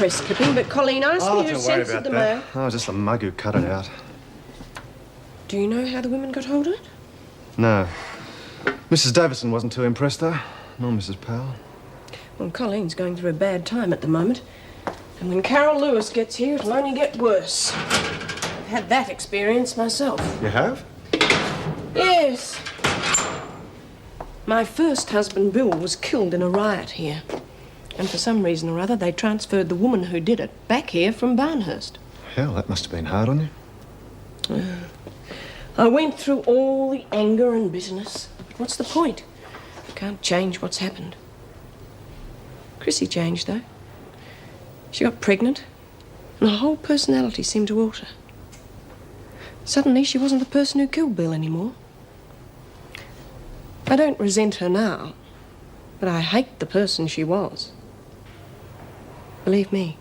press clipping, but Colleen asked me who censored the mail. Oh, just the mug who cut it out. Do you know how the women got hold of it? No. Mrs. Davison wasn't too impressed, though. Nor Mrs. Powell. Well, Colleen's going through a bad time at the moment. And when Carol Lewis gets here, it'll only get worse. I've had that experience myself. You have? Yes. My first husband, Bill, was killed in a riot here. And for some reason or other, they transferred the woman who did it back here from Barnhurst. Hell, that must have been hard on you. I went through all the anger and bitterness. What's the point? I can't change what's happened. Chrissy changed, though. She got pregnant, and her whole personality seemed to alter. Suddenly, she wasn't the person who killed Bill anymore. I don't resent her now, but I hate the person she was. Believe me,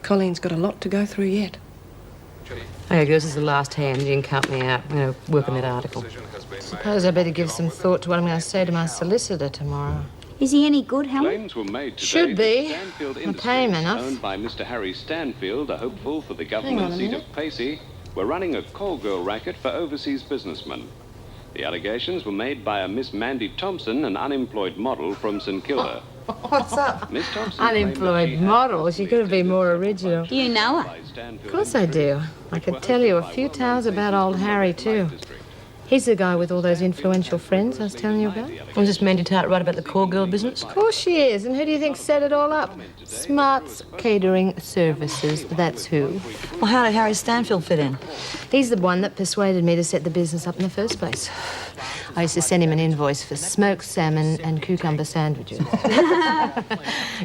Colleen's got a lot to go through yet. Okay, girls, this is the last hand. You can count me out. I'm going to work on that article. Suppose I better give some thought to what I'm going to say to my solicitor tomorrow. Is he any good, Helen? Claims were made today Should be. that Stanfield I pay him Industries, enough. owned by Mr. Harry Stanfield, a hopeful for the government seat of Pacey, were running a call girl racket for overseas businessmen. The allegations were made by a Miss Mandy Thompson, an unemployed model from St Kilda. What's up? Miss Thompson claimed that Unemployed she had model. She could have been more original. You know her. by Stanfield Of course I do. I could tell you a few tales about old Harry, too. He's the guy with all those influential friends I was telling you about. Was this Mandy Tart right about the call girl business? Of course she is. And who do you think set it all up? Smarts Catering Services. That's who. Well, how did Harry Stanfield fit in? He's the one that persuaded me to set the business up in the first place. I used to send him an invoice for smoked salmon and cucumber sandwiches.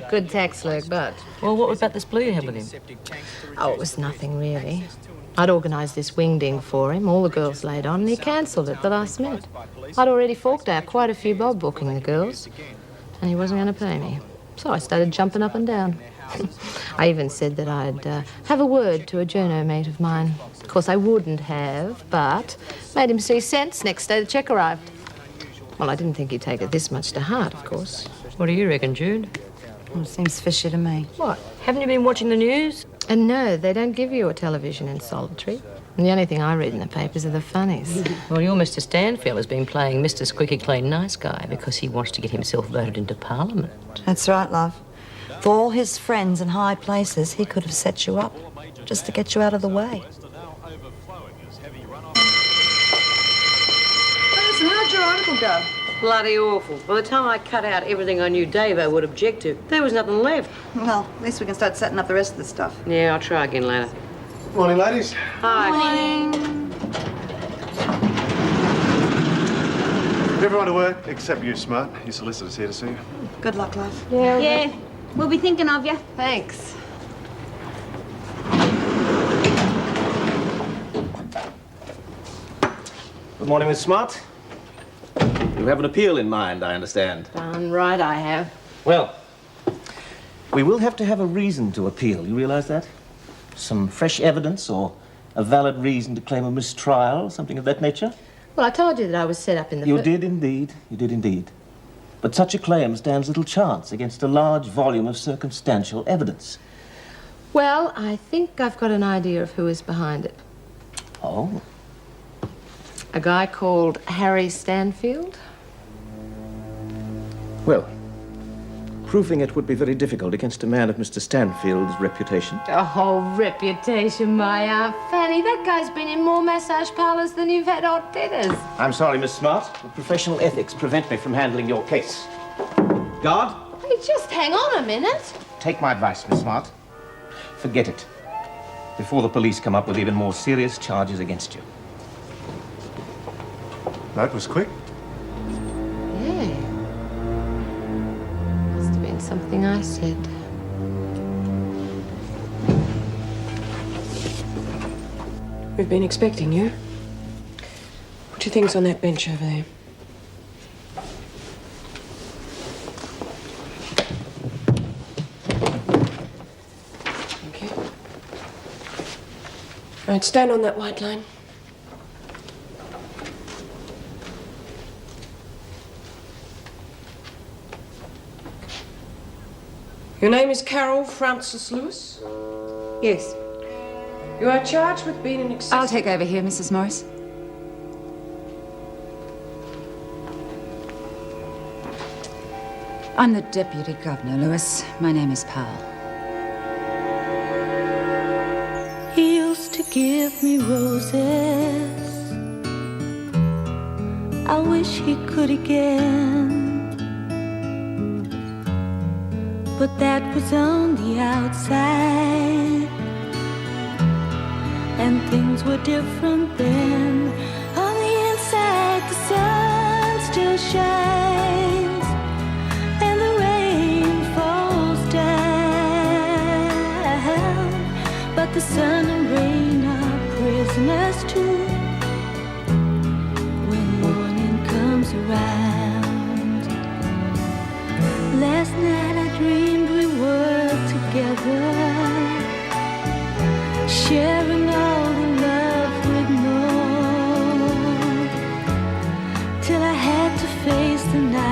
Good tax lurk, but... Well, what about this blue you had with him? Oh, it was nothing, really. I'd organised this wingding for him, all the girls laid on, and he cancelled it the last minute. I'd already forked out quite a few bob booking the girls, and he wasn't going to pay me. So I started jumping up and down. I even said that I'd have a word to a journo mate of mine. Of course, I wouldn't have, but made him see sense next day the cheque arrived. Well, I didn't think he'd take it this much to heart, of course. What do you reckon, Jude? Well, it seems fishy to me. What? Haven't you been watching the news? And no, they don't give you a television in solitary. And the only thing I read in the papers are the funnies. Well, your Mr. Stanfield has been playing Mr. Squeaky Clean Nice Guy because he wants to get himself voted into Parliament. That's right, love. For all his friends in high places, he could have set you up just to get you out of the way. Listen, how'd your article go? Bloody awful. By the time I cut out everything I knew Davo would object to, there was nothing left. Well, at least we can start setting up the rest of the stuff. Yeah, I'll try again later. Morning, ladies. Hi. Everyone to work, except you, Smart. Your solicitor's here to see you. Good luck, love. Yeah, we'll be thinking of you. Thanks. Good morning, Miss Smart. You have an appeal in mind, I understand. Darn right I have. Well, we will have to have a reason to appeal. You realize that? Some fresh evidence or a valid reason to claim a mistrial, something of that nature? Well, I told you that I was set up in the... You did indeed. You did indeed. But such a claim stands little chance against a large volume of circumstantial evidence. Well, I think I've got an idea of who is behind it. Oh? A guy called Harry Stanfield. Well, proving it would be very difficult against a man of Mr. Stanfield's reputation. Oh, reputation, my Aunt Fanny. That guy's been in more massage parlors than you've had hot dinners. I'm sorry, Miss Smart, but professional ethics prevent me from handling your case. Guard, Hey, just hang on a minute. take my advice, Miss Smart. Forget it, before the police come up with even more serious charges against you. That was quick. Yeah. Must have been something I said. We've been expecting you. Put your things on that bench over there. Thank you. Right, stand on that white line. Your name is Carol Francis Lewis? Yes. You are charged with being an excessive... I'll take over here, Mrs. Morris. I'm the Deputy Governor, Lewis. My name is Powell. He used to give me roses. I wish he could again. But that was on the outside, and things were different then. On the inside, the sun still shines, and the rain falls down. But the sun and rain are prisoners too when morning comes around. Last night I dreamed we were together, sharing all the love we'd known, till I had to face the night.